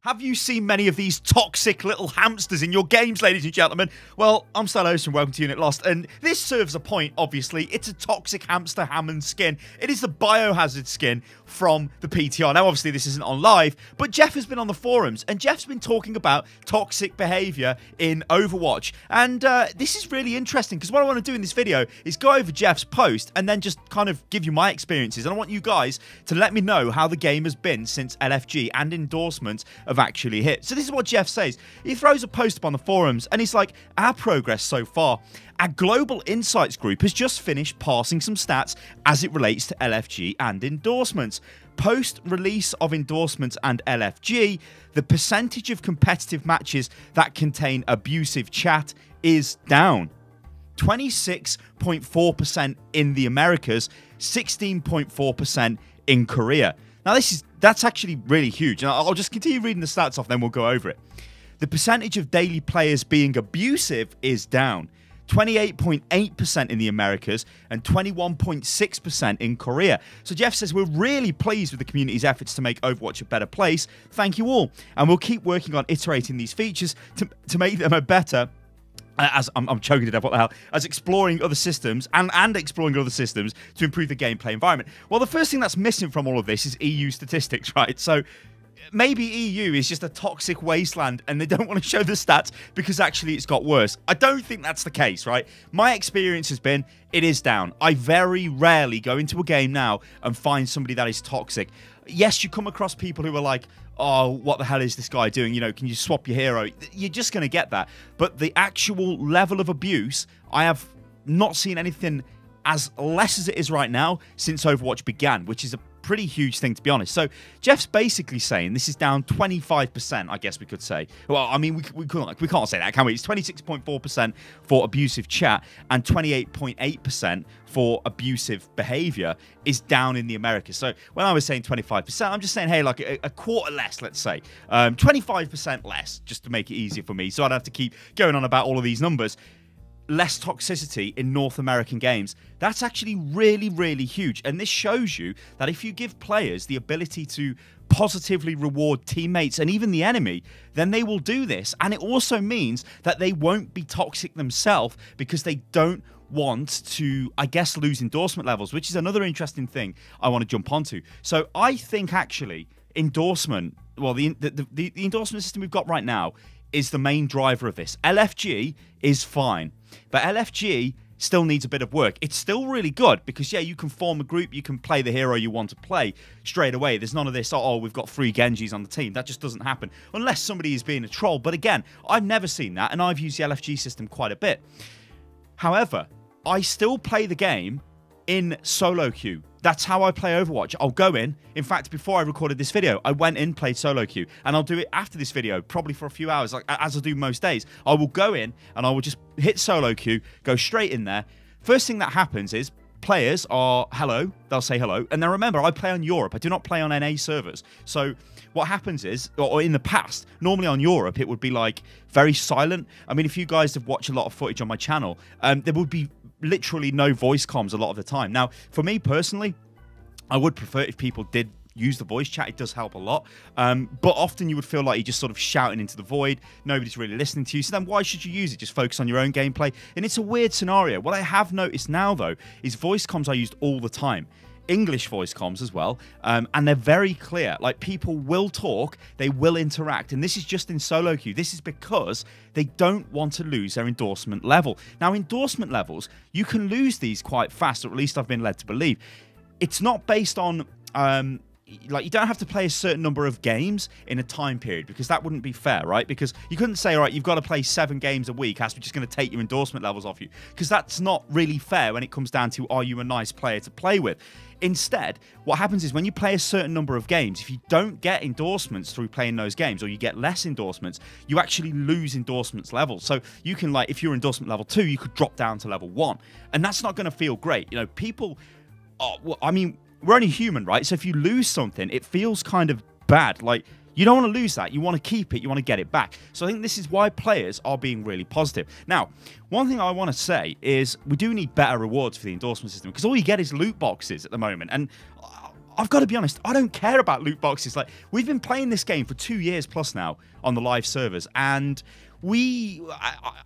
Have you seen many of these toxic little hamsters in your games, ladies and gentlemen? Well, I'm Stylosa and welcome to Unit Lost, and this serves a point, obviously. It's a toxic hamster Hammond skin. It is the biohazard skin from the PTR. Now, obviously, this isn't on live, but Jeff has been on the forums, and Jeff's been talking about toxic behavior in Overwatch. And this is really interesting, because what I want to do in this video is go over Jeff's post and then just kind of give you my experiences. And I want you guys to let me know how the game has been since LFG and endorsements have actually hit. So this is what Jeff says. He throws a post up on the forums and he's like, our progress so far. Our Global Insights group has just finished parsing some stats as it relates to LFG and endorsements. Post-release of endorsements and LFG, the percentage of competitive matches that contain abusive chat is down. 26.4% in the Americas, 16.4% in Korea. Now, that's actually really huge. And I'll just continue reading the stats off, then we'll go over it. The percentage of daily players being abusive is down. 28.8% in the Americas and 21.6% in Korea. So Jeff says, we're really pleased with the community's efforts to make Overwatch a better place. Thank you all. And we'll keep working on iterating these features to make them a better... As I'm choking to death, what the hell? As exploring other systems and exploring other systems to improve the gameplay environment. Well, the first thing that's missing from all of this is EU statistics, right? So maybe EU is just a toxic wasteland and they don't want to show the stats because actually it's got worse. I don't think that's the case, right? My experience has been it is down. I very rarely go into a game now and find somebody that is toxic. Yes, you come across people who are like, oh, what the hell is this guy doing? You know, can you swap your hero? You're just going to get that. But the actual level of abuse, I have not seen anything as less as it is right now since Overwatch began, which is a pretty huge thing, to be honest. So Jeff's basically saying this is down 25%, I guess we could say. Well, I mean, we can't say that, can we? It's 26.4% for abusive chat and 28.8% for abusive behavior is down in the Americas. So when I was saying 25%, I'm just saying, hey, like a quarter less, let's say. 25% less, just to make it easier for me. So I don't have to keep going on about all of these numbers. Less toxicity in North American games. That's actually really, really huge. And this shows you that if you give players the ability to positively reward teammates and even the enemy, then they will do this. And it also means that they won't be toxic themselves because they don't want to, I guess, lose endorsement levels, which is another interesting thing I want to jump onto. So I think actually endorsement, well, the endorsement system we've got right now is the main driver of this. LFG is fine, but LFG still needs a bit of work. It's still really good because, yeah, you can form a group, you can play the hero you want to play straight away. There's none of this, oh, we've got 3 Genjis on the team. That just doesn't happen unless somebody is being a troll. But again, I've never seen that, and I've used the LFG system quite a bit. However, I still play the game in solo queue. That's how I play Overwatch. I'll go in. In fact, before I recorded this video, I went in, played solo queue, and I'll do it after this video, probably for a few hours, like as I do most days. I will go in and I will just hit solo queue, go straight in there. First thing that happens is players are hello. They'll say hello. And then remember, I play on Europe. I do not play on NA servers. So what happens is, or in the past, normally on Europe, it would be like very silent. I mean, if you guys have watched a lot of footage on my channel, there would be literally no voice comms a lot of the time. Now, for me personally, I would prefer if people did use the voice chat. It does help a lot. But often you would feel like you're just sort of shouting into the void. Nobody's really listening to you. So then why should you use it? Just focus on your own gameplay. And it's a weird scenario. What I have noticed now, though, is voice comms are used all the time. English voice comms as well, and they're very clear. Like, people will talk, they will interact, and this is just in solo queue. This is because they don't want to lose their endorsement level. Now, endorsement levels, you can lose these quite fast, or at least I've been led to believe. It's not based on like, you don't have to play a certain number of games in a time period, because that wouldn't be fair, right? Because you couldn't say, all right, you've got to play 7 games a week, as we're just going to take your endorsement levels off you, because that's not really fair when it comes down to, are you a nice player to play with? Instead, what happens is when you play a certain number of games, if you don't get endorsements through playing those games, or you get less endorsements, you actually lose endorsements levels. So you can, like, if you're endorsement level 2, you could drop down to level 1, and that's not going to feel great. You know, people, well, I mean, we're only human, right? So if you lose something, it feels kind of bad. Like, you don't want to lose that. You want to keep it. You want to get it back. So I think this is why players are being really positive. Now, one thing I want to say is we do need better rewards for the endorsement system, because all you get is loot boxes at the moment. And I've got to be honest, I don't care about loot boxes. Like, we've been playing this game for 2 years plus now on the live servers, and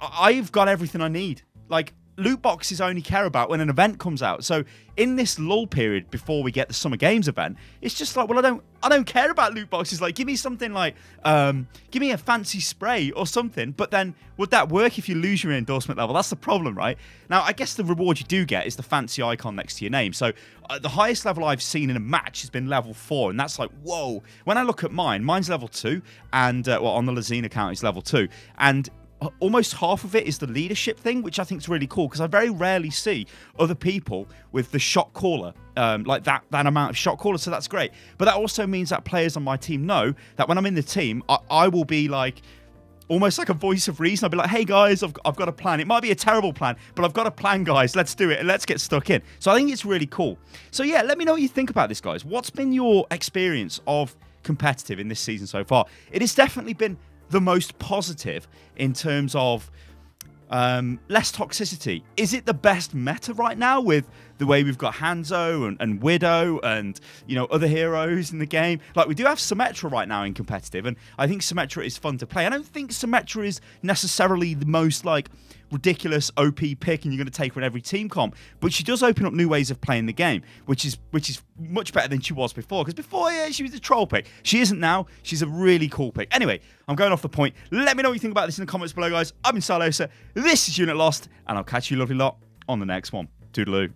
I've got everything I need. Like, loot boxes I only care about when an event comes out. So in this lull period before we get the Summer Games event, it's just like, well, I don't care about loot boxes. Like, give me something like, give me a fancy spray or something. But then, would that work if you lose your endorsement level? That's the problem, right? Now, I guess the reward you do get is the fancy icon next to your name. So the highest level I've seen in a match has been level 4, and that's like, whoa. When I look at mine's level 2, and well, on the Lazine account it's level 2, and almost half of it is the leadership thing, which I think is really cool, because I very rarely see other people with the shot caller, like that amount of shot caller, so that's great. But that also means that players on my team know that when I'm in the team, I will be like, almost like a voice of reason. I'll be like, hey guys, I've got a plan. It might be a terrible plan, but I've got a plan, guys. Let's do it, and let's get stuck in. So I think it's really cool. So yeah, let me know what you think about this, guys. What's been your experience of competitive in this season so far? It has definitely been the most positive in terms of less toxicity. Is it the best meta right now with the way we've got Hanzo and Widow and, you know, other heroes in the game? Like, we do have Symmetra right now in competitive, and I think Symmetra is fun to play. I don't think Symmetra is necessarily the most, like, ridiculous OP pick and you're going to take her in every team comp, but she does open up new ways of playing the game, which is much better than she was before, because before, yeah, she was a troll pick. She isn't now. She's a really cool pick. Anyway, I'm going off the point. Let me know what you think about this in the comments below, guys. I've been Stylosa. This is Unit Lost, and I'll catch you lovely lot on the next one. Toodaloo.